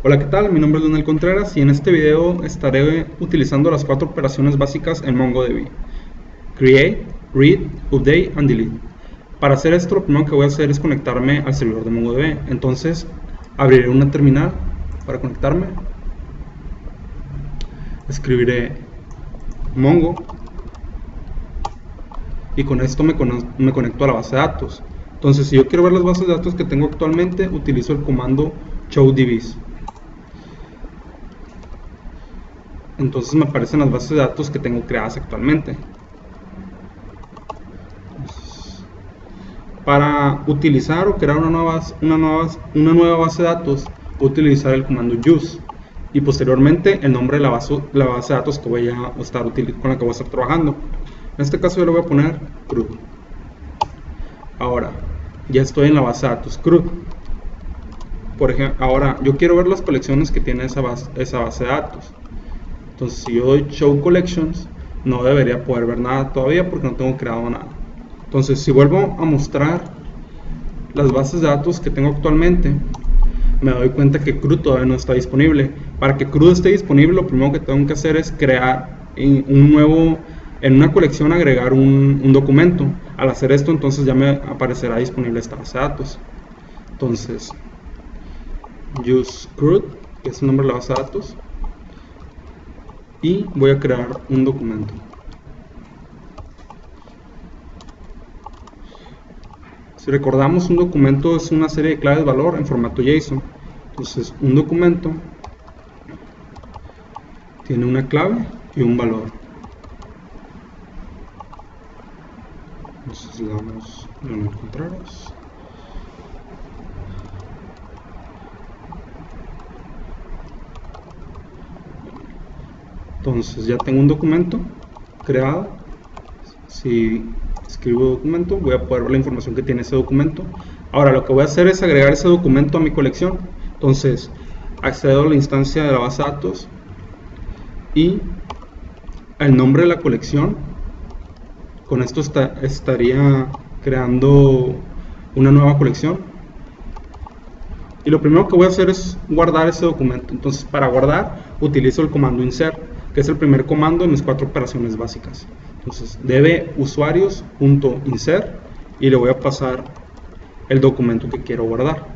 Hola, ¿qué tal? Mi nombre es Leonel Contreras y en este video estaré utilizando las 4 operaciones básicas en MongoDB: Create, Read, Update and Delete. Para hacer esto, lo primero que voy a hacer es conectarme al servidor de MongoDB. Entonces, abriré una terminal para conectarme. Escribiré Mongo y con esto me conecto a la base de datos. Entonces, si yo quiero ver las bases de datos que tengo actualmente, utilizo el comando showDBs. Entonces me aparecen las bases de datos que tengo creadas actualmente. Para utilizar o crear una nueva base de datos, voy a utilizar el comando use y posteriormente el nombre de la base de datos que voy a estar con la que voy a estar trabajando. En este caso yo le voy a poner CRUD. Ahora ya estoy en la base de datos CRUD. Por ejemplo, ahora yo quiero ver las colecciones que tiene esa base de datos. Entonces, si yo doy Show Collections, no debería poder ver nada todavía porque no tengo creado nada. Entonces, si vuelvo a mostrar las bases de datos que tengo actualmente, me doy cuenta que CRUD todavía no está disponible. Para que CRUD esté disponible, lo primero que tengo que hacer es crear en una colección agregar un documento. Al hacer esto, entonces ya me aparecerá disponible esta base de datos. Entonces, use CRUD, que es el nombre de la base de datos, y voy a crear un documento. Si recordamos, un documento es una serie de claves de valor en formato JSON. Entonces, un documento tiene una clave y un valor. Entonces le damos Leonel Contreras. Entonces ya tengo un documento creado. Si escribo documento, voy a poder ver la información que tiene ese documento. Ahora lo que voy a hacer es agregar ese documento a mi colección. Entonces accedo a la instancia de la base de datos y el nombre de la colección. Con esto estaría creando una nueva colección. Y lo primero que voy a hacer es guardar ese documento. Entonces, para guardar, utilizo el comando insert, que es el primer comando en mis 4 operaciones básicas. Entonces, db usuarios.insert y le voy a pasar el documento que quiero guardar.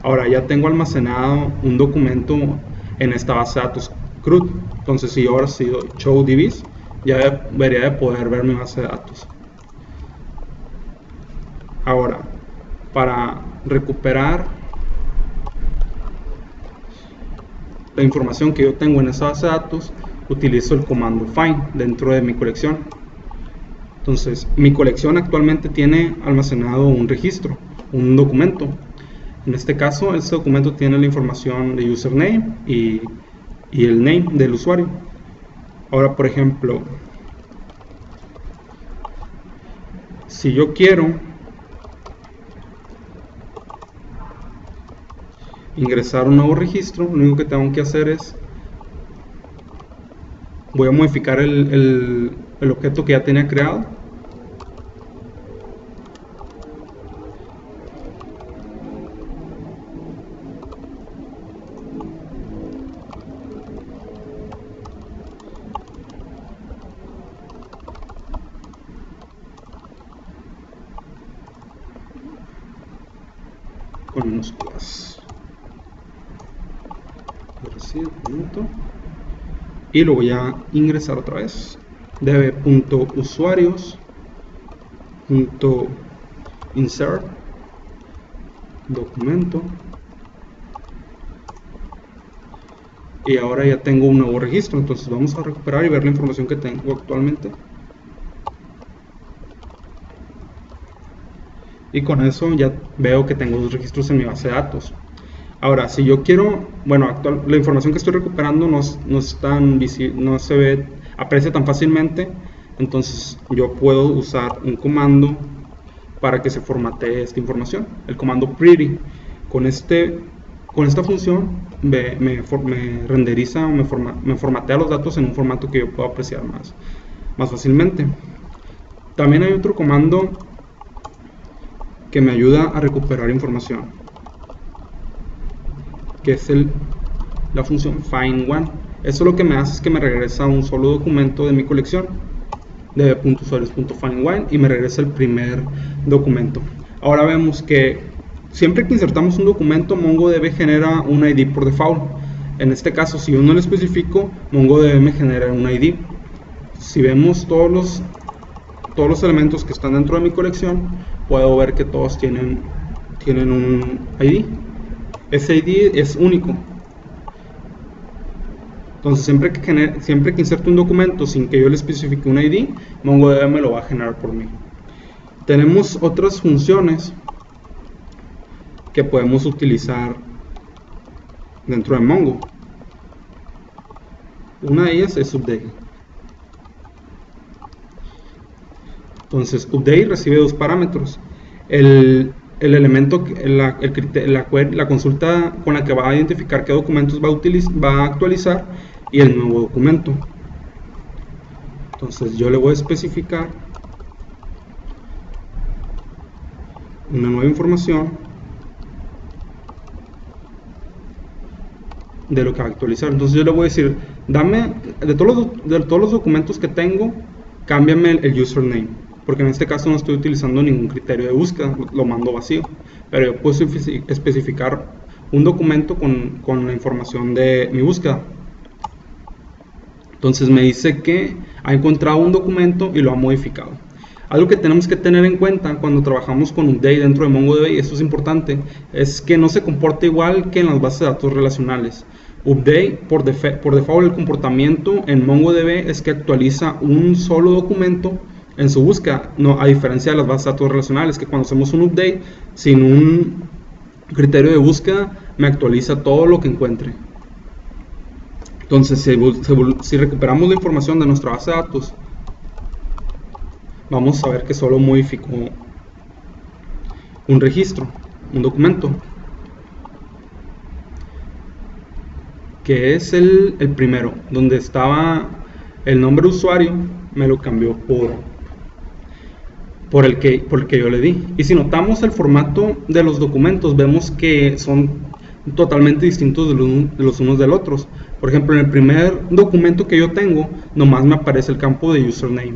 Ahora ya tengo almacenado un documento en esta base de datos CRUD. Entonces, si yo ahora sido showDBs, ya debería de poder ver mi base de datos. Ahora, para recuperar la información que yo tengo en esa base de datos, utilizo el comando find dentro de mi colección. Entonces, mi colección actualmente tiene almacenado un registro, un documento. En este caso, este documento tiene la información de username y el name del usuario. Ahora, por ejemplo, si yo quiero ingresar un nuevo registro, lo único que tengo que hacer es voy a modificar el objeto que ya tenía creado. Con minúsculas. Y lo voy a ingresar otra vez. db.usuarios.insert documento, y ahora ya tengo un nuevo registro. Entonces vamos a recuperar y ver la información que tengo actualmente. Y con eso ya veo que tengo 2 registros en mi base de datos. Ahora, si yo quiero, la información que estoy recuperando no es tan visible, no se ve, aprecia tan fácilmente. Entonces yo puedo usar un comando para que se formatee esta información, el comando pretty. Con esta función me renderiza o me formatea los datos en un formato que yo puedo apreciar más fácilmente. También hay otro comando que me ayuda a recuperar información. que es la función find one. Eso lo que me hace es que me regresa un solo documento de mi colección, db.usuarios.findOne, y me regresa el primer documento. Ahora vemos que siempre que insertamos un documento, MongoDB genera un ID por default. En este caso, si yo no lo especifico, MongoDB me genera un ID. Si vemos todos los elementos que están dentro de mi colección, puedo ver que todos tienen un ID. Ese ID es único. Entonces, siempre que inserte un documento sin que yo le especifique un ID, MongoDB me lo va a generar por mí. Tenemos otras funciones que podemos utilizar dentro de Mongo. Una de ellas es update. Entonces, update recibe dos parámetros. El elemento, la consulta con la que va a identificar qué documentos va a actualizar, y el nuevo documento. Entonces yo le voy a especificar una nueva información de lo que va a actualizar. Entonces yo le voy a decir, dame de todos los documentos que tengo, cámbiame el username, porque en este caso no estoy utilizando ningún criterio de búsqueda, lo mando vacío, pero yo puedo especificar un documento con la información de mi búsqueda. Entonces me dice que ha encontrado un documento y lo ha modificado. Algo que tenemos que tener en cuenta cuando trabajamos con update dentro de MongoDB, y esto es importante, es que no se comporta igual que en las bases de datos relacionales. Update, por default, el comportamiento en MongoDB es que actualiza un solo documento en su búsqueda, a diferencia de las bases de datos relacionales, que cuando hacemos un update sin un criterio de búsqueda, me actualiza todo lo que encuentre. Entonces, si recuperamos la información de nuestra base de datos, vamos a ver que solo modificó un registro, un documento, que es el primero, donde estaba el nombre de usuario, me lo cambió por el que yo le di. Y si notamos el formato de los documentos, vemos que son totalmente distintos de los unos del otros. Por ejemplo, en el primer documento que yo tengo, nomás me aparece el campo de username,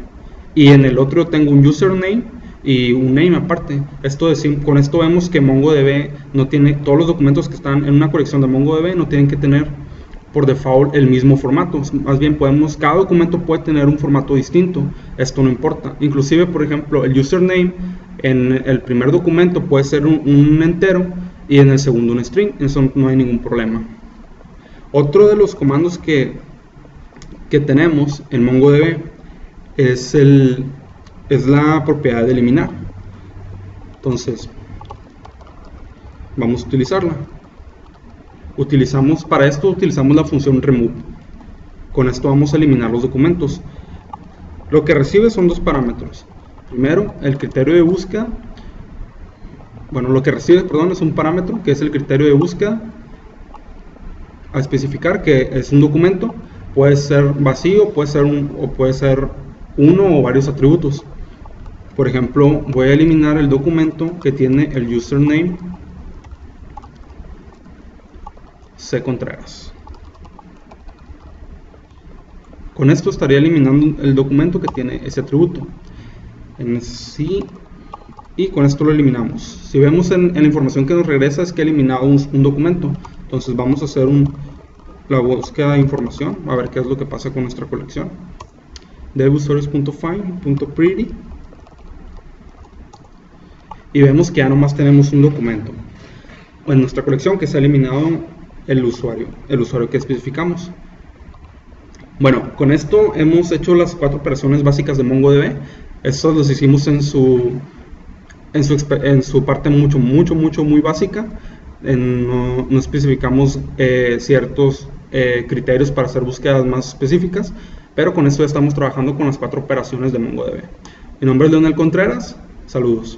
y en el otro tengo un username y un name aparte. Con esto vemos que MongoDB no tiene, todos los documentos que están en una colección de MongoDB no tienen que tener por default el mismo formato. Más bien cada documento puede tener un formato distinto. Esto no importa. Inclusive, por ejemplo, el username en el primer documento puede ser un entero, y en el segundo un string. Eso no hay ningún problema. Otro de los comandos que tenemos en MongoDB es la propiedad de eliminar. Entonces vamos a utilizarla. Para esto utilizamos la función remove. Con esto vamos a eliminar los documentos. Lo que recibe son dos parámetros. Primero, el criterio de búsqueda. Lo que recibe, es un parámetro que es el criterio de búsqueda a especificar, que es un documento. Puede ser vacío, puede ser uno o varios atributos. Por ejemplo, voy a eliminar el documento que tiene el username C. Contreras. Con esto estaría eliminando el documento que tiene ese atributo. Y con esto lo eliminamos. Si vemos en la información que nos regresa, es que ha eliminado un documento. Entonces vamos a hacer la búsqueda de información, a ver qué es lo que pasa con nuestra colección. dbusuarios.find.pretty, y vemos que ya nomás tenemos un documento en nuestra colección que se ha eliminado el usuario que especificamos. Con esto hemos hecho las 4 operaciones básicas de MongoDB. Estos los hicimos en su parte muy básica. No especificamos ciertos criterios para hacer búsquedas más específicas, pero con esto ya estamos trabajando con las 4 operaciones de MongoDB. Mi nombre es Leonel Contreras. Saludos.